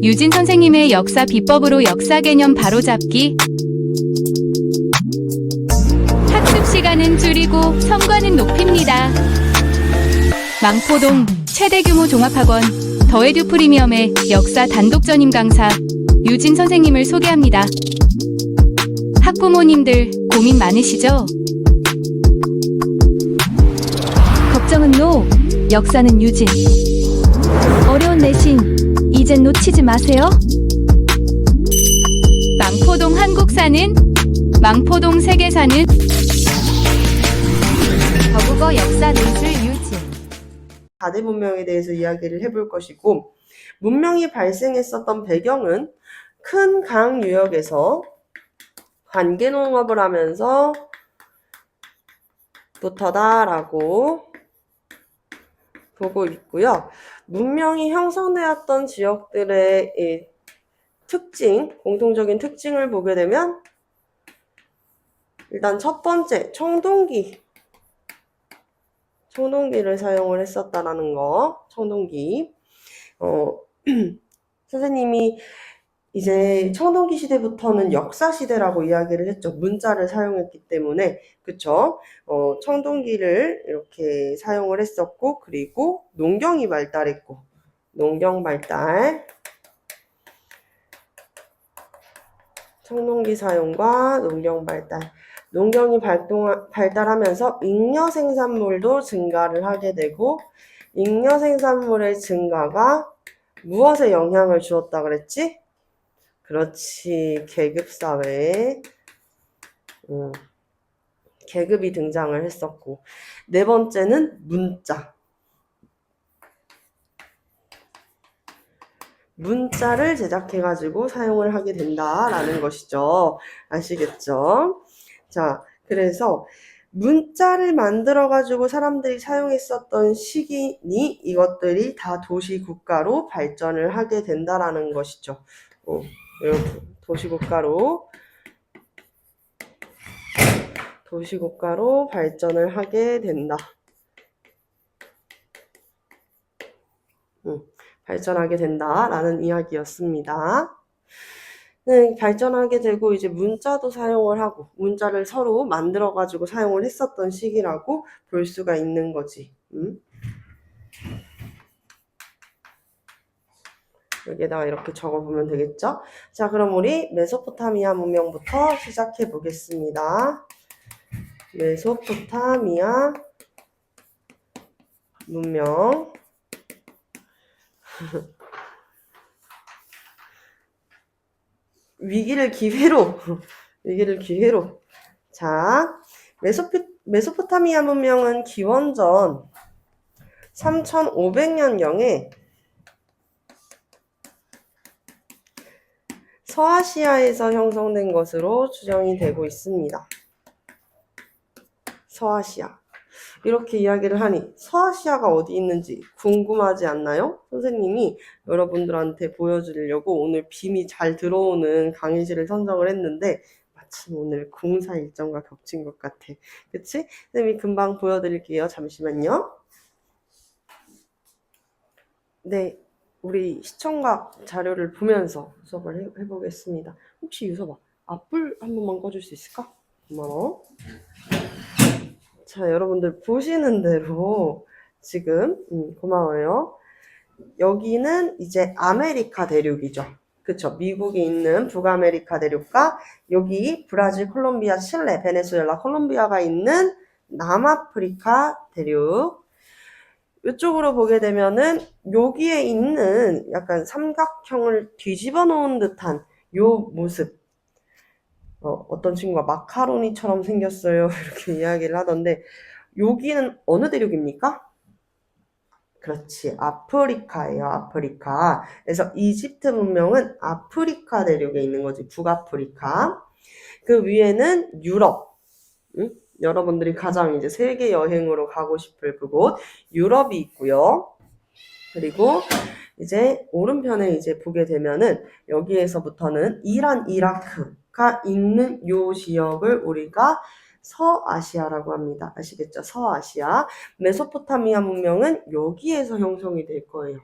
유진 선생님의 역사 비법으로 역사 개념 바로잡기. 학습 시간은 줄이고 성과는 높입니다. 망포동 최대 규모 종합학원 더에듀 프리미엄의 역사 단독 전임 강사 유진 선생님을 소개합니다. 학부모님들 고민 많으시죠? 걱정은 노, 역사는 유진. 어려운 내신 이젠 놓치지 마세요. 망포동 한국사는, 망포동 세계사는, 저국어 역사 논술 유진. 4대 문명에 대해서 이야기를 해볼 것이고, 문명이 발생했었던 배경은 큰 강 유역에서 관계농업을 하면서 부터다라고 보고 있고요. 문명이 형성되었던 지역들의 이 특징, 공통적인 특징을 보게 되면 일단 첫 번째, 청동기를 사용을 했었다라는 거. 청동기. 선생님이 이제 청동기 시대부터는 역사 시대라고 이야기를 했죠. 문자를 사용했기 때문에. 그쵸? 청동기를 이렇게 사용을 했었고, 그리고 농경이 발달했고, 농경 발달. 청동기 사용과 농경 발달. 농경이 발달하면서 잉여 생산물도 증가를 하게 되고, 잉여 생산물의 증가가 무엇에 영향을 주었다 그랬지? 그렇지, 계급사회에 계급이 등장을 했었고, 네 번째는 문자를 제작해가지고 사용을 하게 된다라는 것이죠. 아시겠죠? 자, 그래서 문자를 만들어가지고 사람들이 사용했었던 시기니 이것들이 다 도시국가로 발전을 하게 된다라는 것이죠. 이렇게 도시국가로 발전을 하게 된다. 발전하게 된다라는 이야기였습니다. 네, 발전하게 되고 이제 문자도 사용을 하고 문자를 서로 만들어가지고 사용을 했었던 시기라고 볼 수가 있는 거지. 여기에다가 이렇게 적어보면 되겠죠? 자, 그럼 우리 메소포타미아 문명부터 시작해 보겠습니다. 메소포타미아 문명. 위기를 기회로. 자, 메소포타미아 문명은 기원전 3500년경에 서아시아에서 형성된 것으로 추정이 되고 있습니다. 서아시아. 이렇게 이야기를 하니 서아시아가 어디 있는지 궁금하지 않나요? 선생님이 여러분들한테 보여주려고 오늘 빔이 잘 들어오는 강의실을 선정을 했는데 마침 오늘 공사 일정과 겹친 것 같아. 그치? 선생님이 금방 보여드릴게요. 잠시만요. 네, 우리 시청각 자료를 보면서 수업을 해보겠습니다. 혹시 유서봐, 앞불 한 번만 꺼줄 수 있을까? 고마워. 자, 여러분들 보시는 대로 지금 고마워요. 여기는 이제 아메리카 대륙이죠. 그쵸? 미국에 있는 북아메리카 대륙과 여기 브라질, 콜롬비아, 칠레, 베네수엘라, 콜롬비아가 있는 남아프리카 대륙. 이쪽으로 보게 되면은 여기에 있는 약간 삼각형을 뒤집어 놓은 듯한 요 모습. 어떤 친구가 마카로니처럼 생겼어요. 이렇게 이야기를 하던데, 여기는 어느 대륙입니까? 그렇지, 아프리카예요. 아프리카. 그래서 이집트 문명은 아프리카 대륙에 있는 거지. 북아프리카. 그 위에는 유럽. 여러분들이 가장 이제 세계 여행으로 가고 싶을 그곳 유럽이 있고요. 그리고 이제 오른편에 이제 보게 되면은 여기에서부터는 이란, 이라크가 있는 요 지역을 우리가 서아시아라고 합니다. 아시겠죠? 서아시아. 메소포타미아 문명은 여기에서 형성이 될 거예요.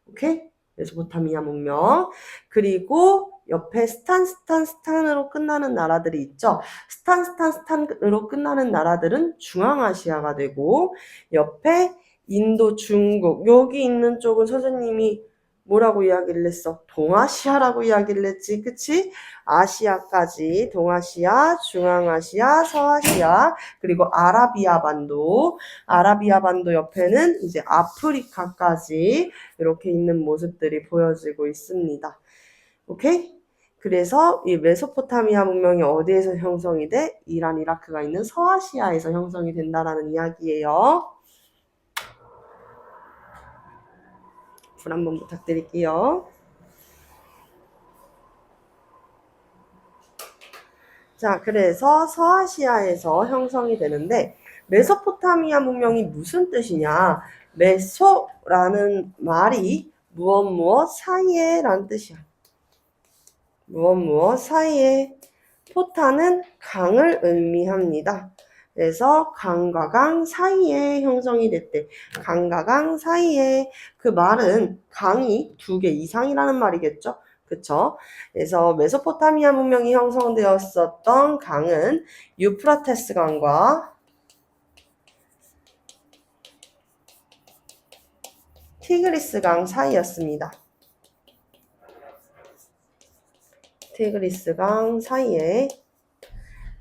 오케이? 메소포타미아 문명. 그리고 옆에 스탄으로 끝나는 나라들이 있죠. 스탄으로 끝나는 나라들은 중앙아시아가 되고, 옆에 인도, 중국, 여기 있는 쪽은 선생님이 뭐라고 이야기를 했어? 동아시아라고 이야기를 했지, 그치? 아시아까지, 동아시아, 중앙아시아, 서아시아, 그리고 아라비아 반도 옆에는 이제 아프리카까지 이렇게 있는 모습들이 보여지고 있습니다. 오케이? 그래서 이 메소포타미아 문명이 어디에서 형성이 돼? 이란, 이라크가 있는 서아시아에서 형성이 된다라는 이야기예요. 불 한번 부탁드릴게요. 자, 그래서 서아시아에서 형성이 되는데 메소포타미아 문명이 무슨 뜻이냐? 메소라는 말이 무엇 사이에 라는 뜻이야. 무엇 사이에. 포타는 강을 의미합니다. 그래서 강과 강 사이에 형성이 됐대. 강과 강 사이에. 그 말은 강이 2개 이상이라는 말이겠죠? 그쵸? 그래서 메소포타미아 문명이 형성되었었던 강은 유프라테스 강과 티그리스 강 사이였습니다. 티그리스 강 사이에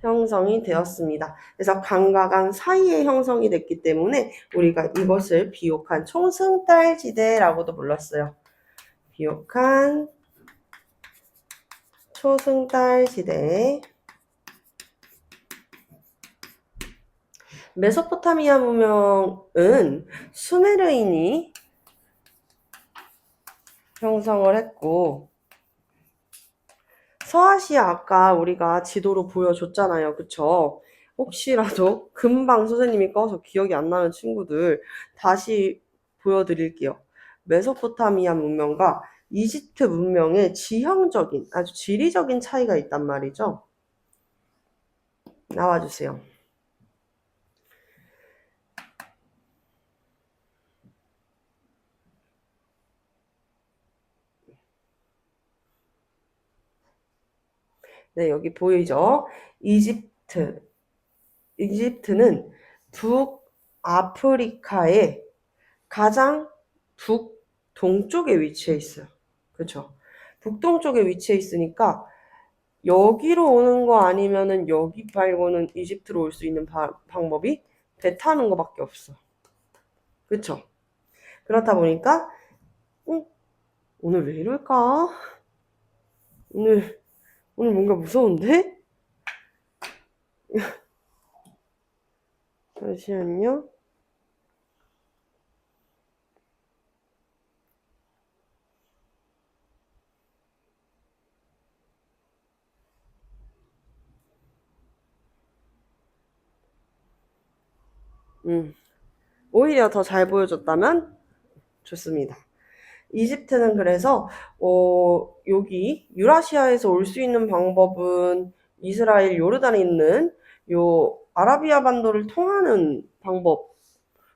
형성이 되었습니다. 그래서 강과 강 사이에 형성이 됐기 때문에 우리가 이것을 비옥한 초승달지대라고도 불렀어요. 비옥한 초승달지대. 메소포타미아 문명은 수메르인이 형성을 했고, 서아시아 아까 우리가 지도로 보여줬잖아요. 그쵸? 혹시라도 금방 선생님이 꺼서 기억이 안 나는 친구들 다시 보여드릴게요. 메소포타미아 문명과 이집트 문명의 지형적인, 아주 지리적인 차이가 있단 말이죠. 나와주세요. 네, 여기 보이죠? 이집트는 북아프리카의 가장 북동쪽에 위치해 있어요. 그렇죠? 북동쪽에 위치해 있으니까 여기로 오는 거 아니면은 여기 말고는 이집트로 올 수 있는 방법이 배 타는 거밖에 없어. 그렇죠? 그렇다 보니까 오늘 왜 이럴까? 오늘 뭔가 무서운데? 잠시만요. 오히려 더 잘 보여줬다면 좋습니다. 이집트는 그래서 여기 유라시아에서 올 수 있는 방법은 이스라엘, 요르단에 있는 요 아라비아 반도를 통하는 방법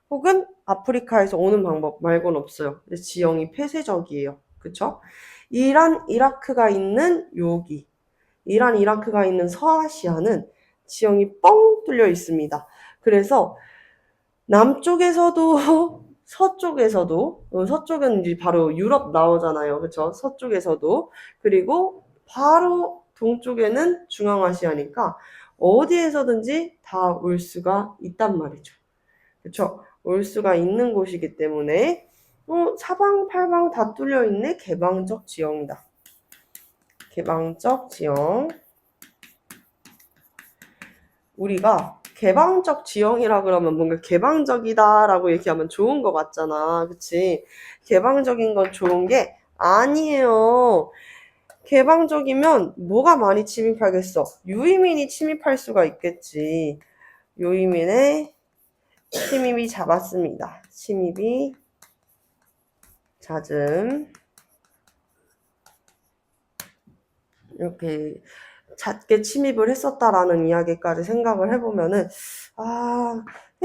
혹은 아프리카에서 오는 방법 말고는 없어요. 근데 지형이 폐쇄적이에요. 그쵸? 이란, 이라크가 있는 여기, 이란, 이라크가 있는 서아시아는 지형이 뻥 뚫려 있습니다. 그래서 남쪽에서도 서쪽은 이제 바로 유럽 나오잖아요. 그쵸? 서쪽에서도. 그리고 바로 동쪽에는 중앙아시아니까 어디에서든지 다 올 수가 있단 말이죠. 그쵸? 올 수가 있는 곳이기 때문에 사방팔방 다 뚫려 있네. 개방적 지형이다. 개방적 지형. 우리가 개방적 지형이라 그러면 뭔가 개방적이다라고 얘기하면 좋은 거 같잖아. 그치? 개방적인 건 좋은 게 아니에요. 개방적이면 뭐가 많이 침입하겠어? 유이민이 침입할 수가 있겠지. 유이민의 침입이 잦았습니다. 침입이 잦음. 이렇게 잦게 침입을 했었다라는 이야기까지 생각을 해보면은,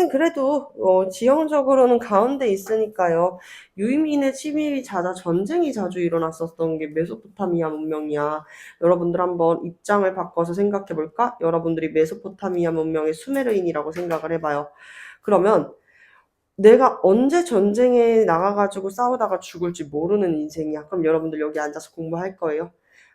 그래도 지형적으로는 가운데 있으니까요. 유민의 침입이 잦아 전쟁이 자주 일어났었던 게 메소포타미아 문명이야. 여러분들 한번 입장을 바꿔서 생각해 볼까? 여러분들이 메소포타미아 문명의 수메르인이라고 생각을 해봐요. 그러면 내가 언제 전쟁에 나가가지고 싸우다가 죽을지 모르는 인생이야. 그럼 여러분들 여기 앉아서 공부할 거예요?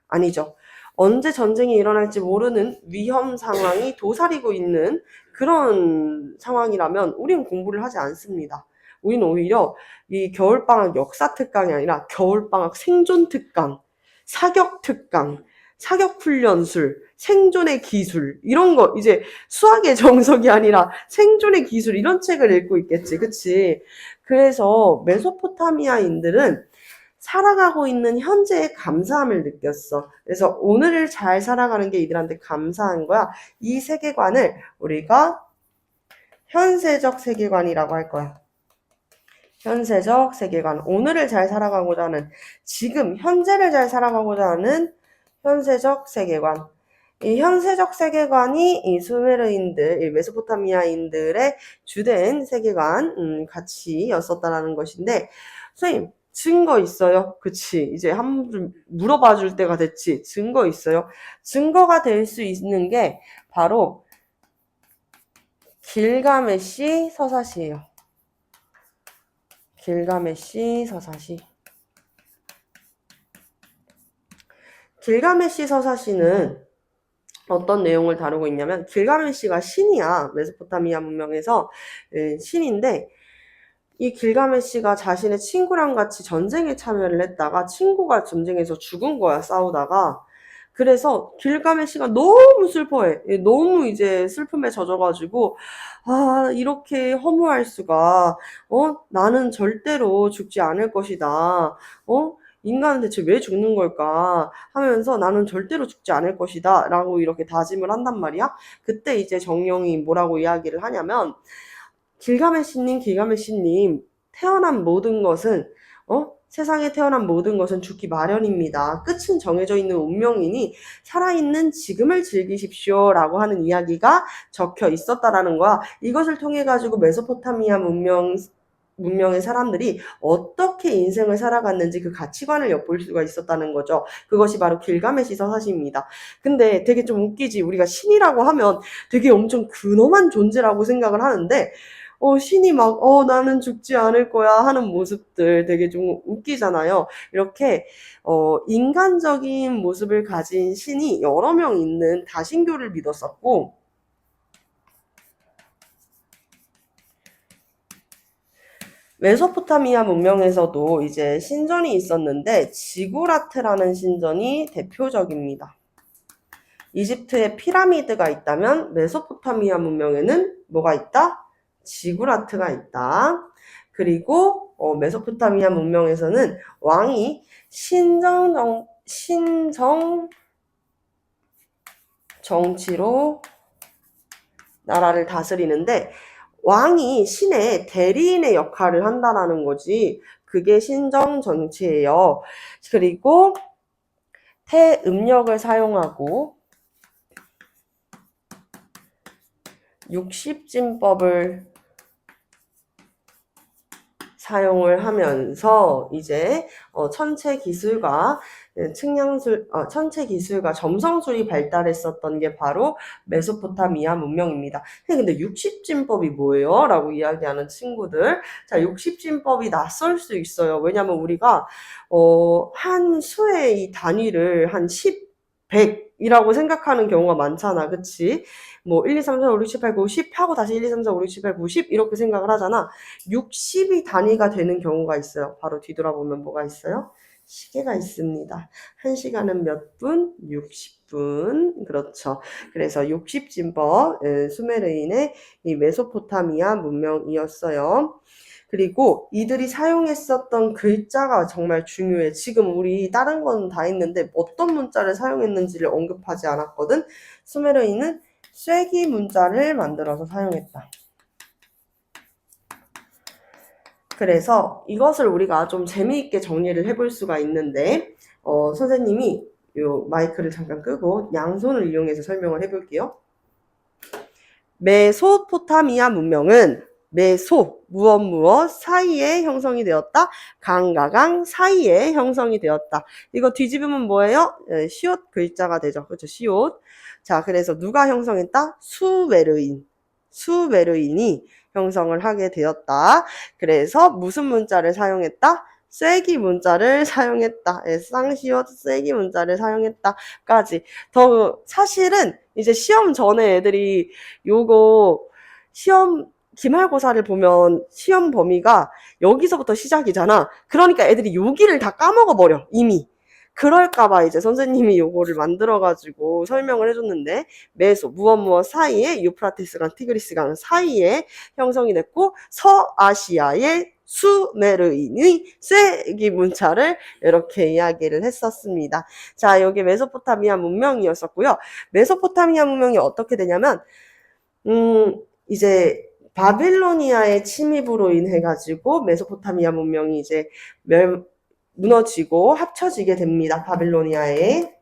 아니죠. 언제 전쟁이 일어날지 모르는 위험 상황이 도사리고 있는 그런 상황이라면 우리는 공부를 하지 않습니다. 우리는 오히려 이 겨울방학 역사 특강이 아니라 겨울방학 생존 특강, 사격 특강, 사격 훈련술, 생존의 기술 이런 거 이제 수학의 정석이 아니라 생존의 기술 이런 책을 읽고 있겠지. 그치? 그래서 메소포타미아인들은 살아가고 있는 현재의 감사함을 느꼈어. 그래서 오늘을 잘 살아가는 게 이들한테 감사한 거야. 이 세계관을 우리가 현세적 세계관이라고 할 거야. 현세적 세계관. 오늘을 잘 살아가고자 하는, 지금 현재를 잘 살아가고자 하는 현세적 세계관. 이 현세적 세계관이 이 수메르인들, 이 메소포타미아인들의 주된 세계관 가치였었다라는 것인데, 선생님 증거 있어요? 그치? 이제 한번 물어봐 줄 때가 됐지. 증거 있어요? 증거가 될 수 있는 게 바로 길가메시 서사시예요. 길가메시 서사시. 길가메시 서사시는 어떤 내용을 다루고 있냐면 길가메시가 신이야. 메소포타미아 문명에서 신인데 이 길가메시가 자신의 친구랑 같이 전쟁에 참여를 했다가 친구가 전쟁에서 죽은 거야. 싸우다가. 그래서 길가메시가 너무 슬퍼해. 너무 이제 슬픔에 젖어가지고 아 이렇게 허무할 수가. 나는 절대로 죽지 않을 것이다. 인간은 대체 왜 죽는 걸까 하면서 나는 절대로 죽지 않을 것이다 라고 이렇게 다짐을 한단 말이야. 그때 이제 정령이 뭐라고 이야기를 하냐면 길가메시님 태어난 모든 것은 세상에 태어난 모든 것은 죽기 마련입니다. 끝은 정해져 있는 운명이니 살아있는 지금을 즐기십시오 라고 하는 이야기가 적혀 있었다라는 거야. 이것을 통해 가지고 메소포타미아 문명의 사람들이 어떻게 인생을 살아갔는지 그 가치관을 엿볼 수가 있었다는 거죠. 그것이 바로 길가메시 서사시입니다. 근데 되게 좀 웃기지. 우리가 신이라고 하면 되게 엄청 근엄한 존재라고 생각을 하는데 신이 막 나는 죽지 않을 거야 하는 모습들 되게 좀 웃기잖아요. 이렇게 인간적인 모습을 가진 신이 여러 명 있는 다신교를 믿었었고 메소포타미아 문명에서도 이제 신전이 있었는데 지구라트라는 신전이 대표적입니다. 이집트에 피라미드가 있다면 메소포타미아 문명에는 뭐가 있다? 지구라트가 있다. 그리고 메소포타미아 문명에서는 왕이 신정 정치로 나라를 다스리는데 왕이 신의 대리인의 역할을 한다라는 거지. 그게 신정 정치예요. 그리고 태음력을 사용하고 60진법을 사용을 하면서 이제 천체 기술과 점성술이 발달했었던 게 바로 메소포타미아 문명입니다. 근데 60진법이 뭐예요? 라고 이야기하는 친구들. 자, 60진법이 낯설 수 있어요. 왜냐면 우리가 한 수의 이 단위를 한 10, 100이라고 생각하는 경우가 많잖아. 그치? 뭐 1, 2, 3, 4, 5, 6, 7, 8, 9, 10 하고 다시 1, 2, 3, 4, 5, 6, 7, 8, 9, 10 이렇게 생각을 하잖아. 60이 단위가 되는 경우가 있어요. 바로 뒤돌아보면 뭐가 있어요? 시계가 있습니다. 1시간은 몇 분? 60분. 그렇죠. 그래서 60진법 수메르인의 이 메소포타미아 문명이었어요. 그리고 이들이 사용했었던 글자가 정말 중요해. 지금 우리 다른 건 다 했는데 어떤 문자를 사용했는지를 언급하지 않았거든. 수메르인은 쐐기 문자를 만들어서 사용했다. 그래서 이것을 우리가 좀 재미있게 정리를 해볼 수가 있는데 선생님이 요 마이크를 잠깐 끄고 양손을 이용해서 설명을 해볼게요. 메소포타미아 문명은 무엇 사이에 형성이 되었다. 강과 강 사이에 형성이 되었다. 이거 뒤집으면 뭐예요? 시옷 글자가 되죠. 그렇죠. 시옷. 자, 그래서 누가 형성했다? 수메르인이 형성을 하게 되었다. 그래서 무슨 문자를 사용했다? 쐐기 문자를 사용했다. 쌍시옷 쐐기 문자를 사용했다까지. 더 사실은 이제 시험 전에 애들이 요거 시험 기말고사를 보면 시험 범위가 여기서부터 시작이잖아. 그러니까 애들이 여기를 다 까먹어버려 이미. 그럴까봐 이제 선생님이 요거를 만들어가지고 설명을 해줬는데, 무엇 사이에, 유프라테스강 티그리스강 사이에 형성이 됐고, 서아시아의 수메르인의 쐐기 문자를 이렇게 이야기를 했었습니다. 자, 여기 메소포타미아 문명이었었고요. 메소포타미아 문명이 어떻게 되냐면, 이제 바빌로니아의 침입으로 인해 가지고 메소포타미아 문명이 이제 무너지고 합쳐지게 됩니다. 바빌로니아의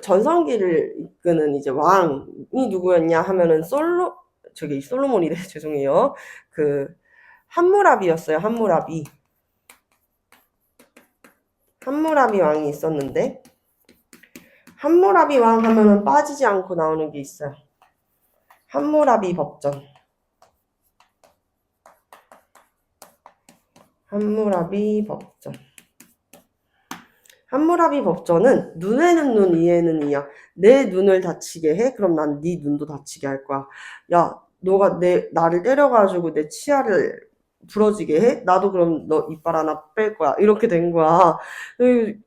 전성기를 이끄는 이제 왕이 누구였냐 하면은 솔로몬이래. 죄송해요. 함무라비였어요. 함무라비 왕이 있었는데, 함무라비 왕 하면은 빠지지 않고 나오는 게 있어요. 함무라비 법전. 함무라비 법전은 눈에는 눈, 이에는 이야. 내 눈을 다치게 해? 그럼 난 네 눈도 다치게 할 거야. 야, 너가 나를 때려가지고 내 치아를 부러지게 해? 나도 그럼 너 이빨 하나 뺄 거야. 이렇게 된 거야.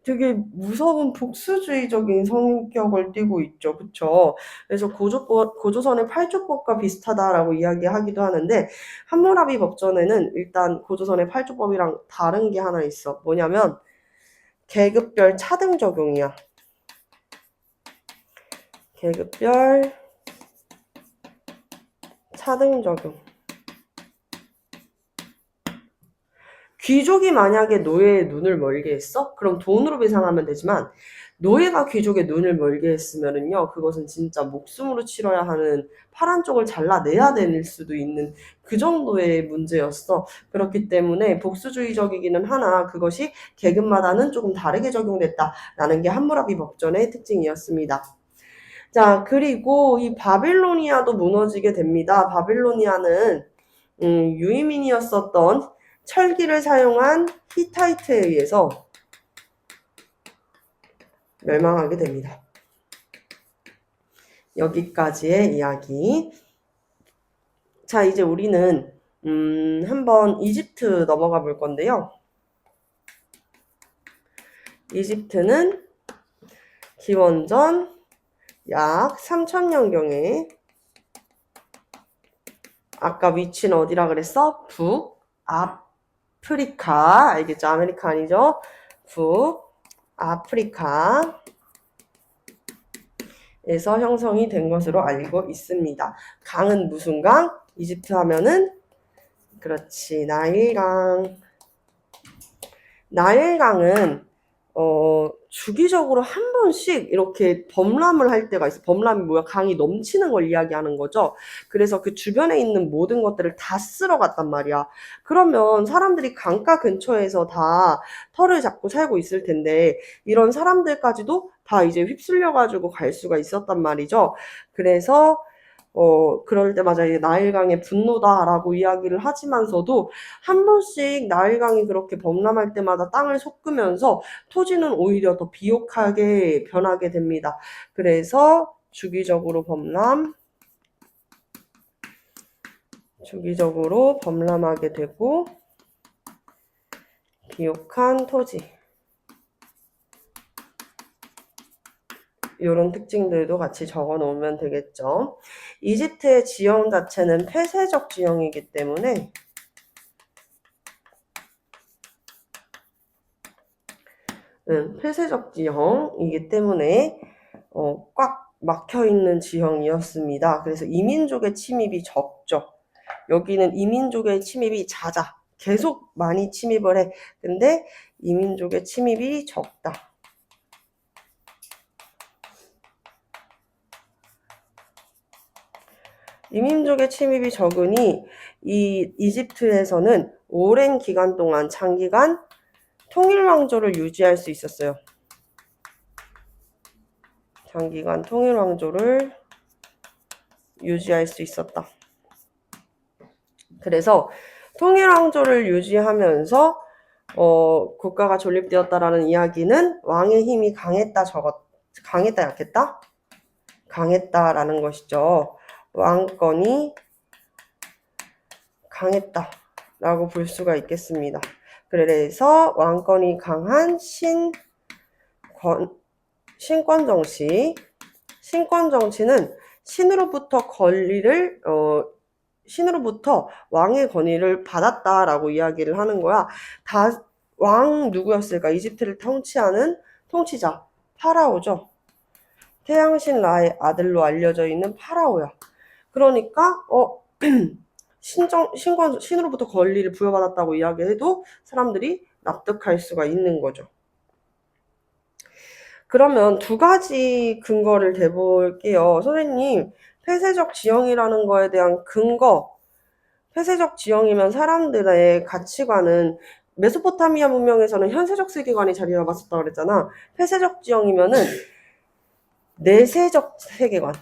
되게 무서운 복수주의적인 성격을 띠고 있죠. 그쵸? 그래서 고조선의 팔조법과 비슷하다라고 이야기하기도 하는데, 함무라비 법전에는 일단 고조선의 팔조법이랑 다른 게 하나 있어. 뭐냐면 계급별 차등 적용이야. 계급별 차등 적용. 귀족이 만약에 노예의 눈을 멀게 했어? 그럼 돈으로 배상하면 되지만, 노예가 귀족의 눈을 멀게 했으면은요, 그것은 진짜 목숨으로 치러야 하는 파란 쪽을 잘라내야 될 수도 있는 그 정도의 문제였어. 그렇기 때문에 복수주의적이기는 하나 그것이 계급마다는 조금 다르게 적용됐다라는 게 함무라비 법전의 특징이었습니다. 자, 그리고 이 바빌로니아도 무너지게 됩니다. 바빌로니아는 유이민이었었던 철기를 사용한 히타이트에 의해서 멸망하게 됩니다. 여기까지의 이야기. 자, 이제 우리는 한번 이집트 넘어가 볼 건데요. 이집트는 기원전 약 3000년경에, 아까 위치는 어디라 그랬어? 북아프리카. 알겠죠? 아메리카 아니죠? 북아프리카 에서 형성이 된 것으로 알고 있습니다. 강은 무슨 강? 이집트 하면은 그렇지, 나일강. 나일강은 주기적으로 한 번씩 이렇게 범람을 할 때가 있어. 범람이 뭐야? 강이 넘치는 걸 이야기하는 거죠. 그래서 그 주변에 있는 모든 것들을 다 쓸어 갔단 말이야. 그러면 사람들이 강가 근처에서 다 터를 잡고 살고 있을 텐데, 이런 사람들까지도 다 이제 휩쓸려가지고 갈 수가 있었단 말이죠. 그래서 그럴 때마다 이제 나일강의 분노다라고 이야기를 하지만서도, 한 번씩 나일강이 그렇게 범람할 때마다 땅을 솟구면서 토지는 오히려 더 비옥하게 변하게 됩니다. 그래서 주기적으로 범람하게 되고, 비옥한 토지. 이런 특징들도 같이 적어 놓으면 되겠죠. 이집트의 지형 자체는 폐쇄적 지형이기 때문에 꽉 막혀있는 지형이었습니다. 그래서 이민족의 침입이 적죠. 여기는 이민족의 침입이 잦아. 계속 많이 침입을 해. 근데 이민족의 침입이 적다. 이민족의 침입이 적으니 이 이집트에서는 오랜 기간 동안 장기간 통일왕조를 유지할 수 있었어요. 장기간 통일왕조를 유지할 수 있었다. 그래서 통일왕조를 유지하면서 국가가 존립되었다라는 이야기는 왕의 힘이 강했다, 약했다? 강했다라는 것이죠. 왕권이 강했다라고 볼 수가 있겠습니다. 그래서 왕권이 강한 신권정치는 신으로부터 왕의 권위를 받았다라고 이야기를 하는 거야. 왕 누구였을까? 이집트를 통치하는 통치자 파라오죠. 태양신 라의 아들로 알려져 있는 파라오야. 그러니까 신으로부터 권리를 부여받았다고 이야기해도 사람들이 납득할 수가 있는 거죠. 그러면 두 가지 근거를 대볼게요. 선생님, 폐쇄적 지형이라는 거에 대한 근거. 폐쇄적 지형이면 사람들의 가치관은 메소포타미아 문명에서는 현세적 세계관이 자리 잡았었다고 그랬잖아. 폐쇄적 지형이면은 내세적 세계관.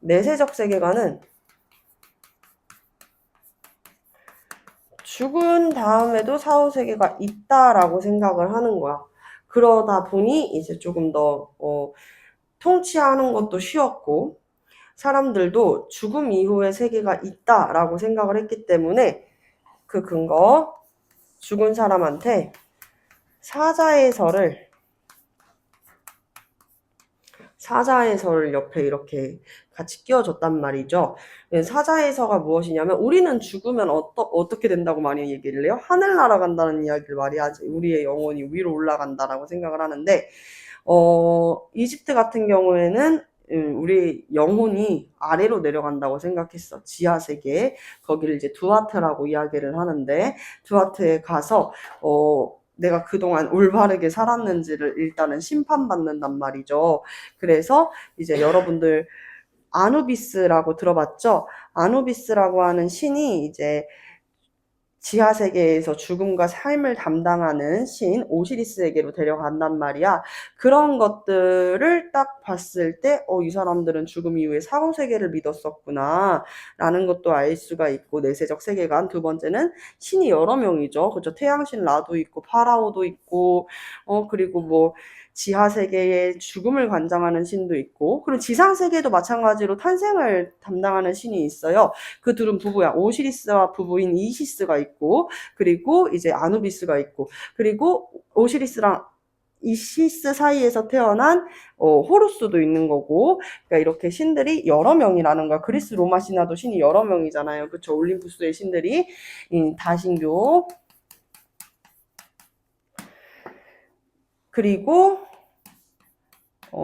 내세적 세계관은 죽은 다음에도 사후세계가 있다라고 생각을 하는 거야. 그러다 보니 이제 조금 더 통치하는 것도 쉬웠고 사람들도 죽음 이후의 세계가 있다라고 생각을 했기 때문에 그 근거, 죽은 사람한테 사자의 설을 옆에 이렇게 같이 끼워줬단 말이죠. 사자의 설가 무엇이냐면 우리는 죽으면 어떻게 된다고 많이 얘기를 해요? 하늘 날아간다는 이야기를 많이 하지. 우리의 영혼이 위로 올라간다라고 생각을 하는데 이집트 같은 경우에는 우리 영혼이 아래로 내려간다고 생각했어. 지하세계. 거기를 이제 두아트라고 이야기를 하는데 두아트에 가서 내가 그동안 올바르게 살았는지를 일단은 심판받는단 말이죠. 그래서 이제 여러분들 아누비스라고 들어봤죠? 아누비스라고 하는 신이 이제 지하세계에서 죽음과 삶을 담당하는 신 오시리스에게로 데려간단 말이야. 그런 것들을 딱 봤을 때 이 사람들은 죽음 이후에 사후세계를 믿었었구나 라는 것도 알 수가 있고 내세적 세계관. 두 번째는 신이 여러 명이죠. 그렇죠. 태양신 라도 있고 파라오도 있고 그리고 뭐 지하세계에 죽음을 관장하는 신도 있고 그리고 지상세계도 마찬가지로 탄생을 담당하는 신이 있어요. 그 둘은 부부야. 오시리스와 부부인 이시스가 있고 그리고 이제 아누비스가 있고 그리고 오시리스랑 이시스 사이에서 태어난 호루스도 있는 거고 그러니까 이렇게 신들이 여러 명이라는 거야. 그리스 로마 신화도 신이 여러 명이잖아요. 그렇죠. 올림푸스의 신들이 다신교 그리고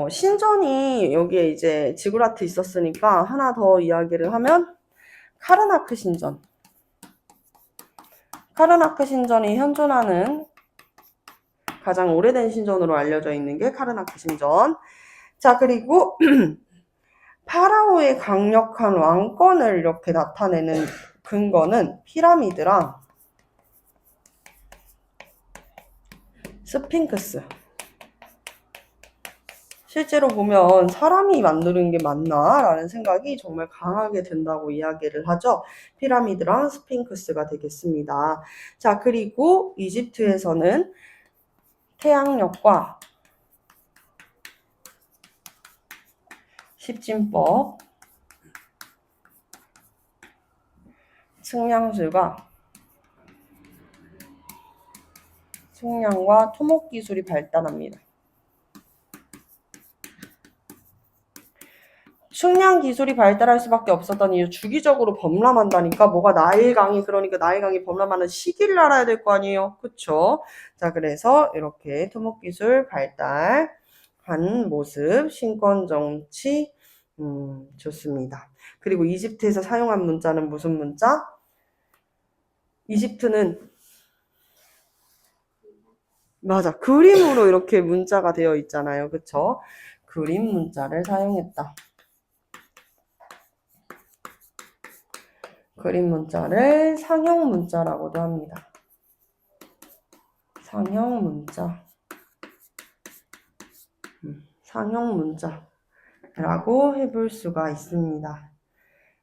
신전이 여기에 이제 지구라트 있었으니까 하나 더 이야기를 하면 카르나크 신전. 카르나크 신전이 현존하는 가장 오래된 신전으로 알려져 있는 게 카르나크 신전. 자, 그리고 파라오의 강력한 왕권을 이렇게 나타내는 근거는 피라미드랑 스핑크스. 실제로 보면 사람이 만드는 게 맞나? 라는 생각이 정말 강하게 든다고 이야기를 하죠. 피라미드랑 스핑크스가 되겠습니다. 자, 그리고 이집트에서는 태양력과 십진법, 측량과 토목기술이 발달합니다. 측량 기술이 발달할 수밖에 없었던 이유 주기적으로 범람한다니까 뭐가 나일강이 그러니까 나일강이 범람하는 시기를 알아야 될 거 아니에요. 그쵸? 자 그래서 이렇게 토목기술 발달한 모습 신권정치 좋습니다. 그리고 이집트에서 사용한 문자는 무슨 문자? 이집트는 맞아 그림으로 이렇게 문자가 되어 있잖아요. 그쵸? 그림 문자를 사용했다. 그림 문자를 상형 문자라고도 합니다. 상형 문자. 상형 문자라고 해볼 수가 있습니다.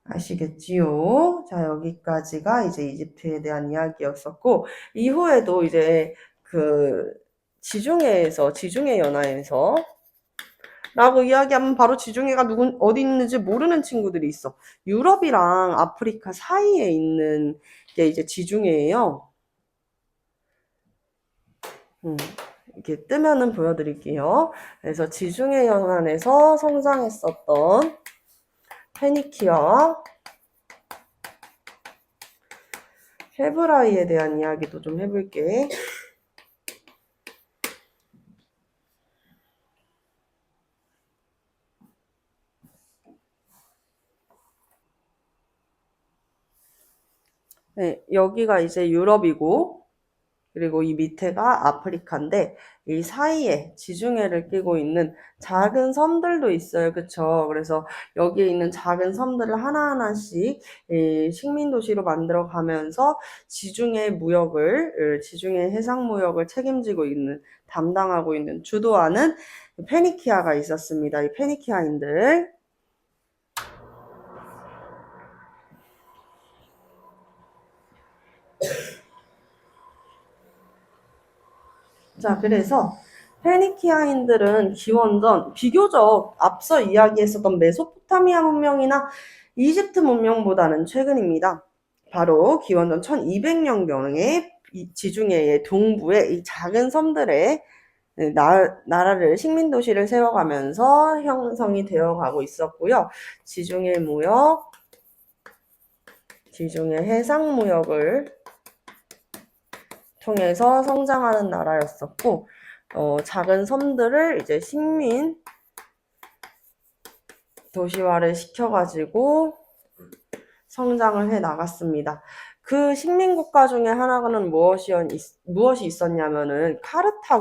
아시겠지요? 자, 여기까지가 이제 이집트에 대한 이야기였었고, 이후에도 이제 그 지중해 연화에서 라고 이야기하면 바로 지중해가 어디 있는지 모르는 친구들이 있어. 유럽이랑 아프리카 사이에 있는 게 이제 지중해예요. 이렇게 뜨면은 보여드릴게요. 그래서 지중해 연안에서 성장했었던 페니키아와 헤브라이에 대한 이야기도 좀 해볼게. 네, 여기가 이제 유럽이고, 그리고 이 밑에가 아프리카인데, 이 사이에 지중해를 끼고 있는 작은 섬들도 있어요. 그쵸? 그래서 여기에 있는 작은 섬들을 하나하나씩 식민 도시로 만들어 가면서 지중해 해상 무역을 책임지고 있는, 담당하고 있는, 주도하는 페니키아가 있었습니다. 이 페니키아인들. 자, 그래서 페니키아인들은 기원전 비교적 앞서 이야기했었던 메소포타미아 문명이나 이집트 문명보다는 최근입니다. 바로 기원전 1200년경에 지중해의 동부의 이 작은 섬들에 나라를 식민도시를 세워가면서 형성이 되어가고 있었고요. 지중해 무역, 지중해 해상 무역을 통해서 성장하는 나라였었고, 작은 섬들을 이제 식민 도시화를 시켜가지고 성장을 해 나갔습니다. 그 식민 국가 중에 하나는 무엇이 있었냐면은 카르타고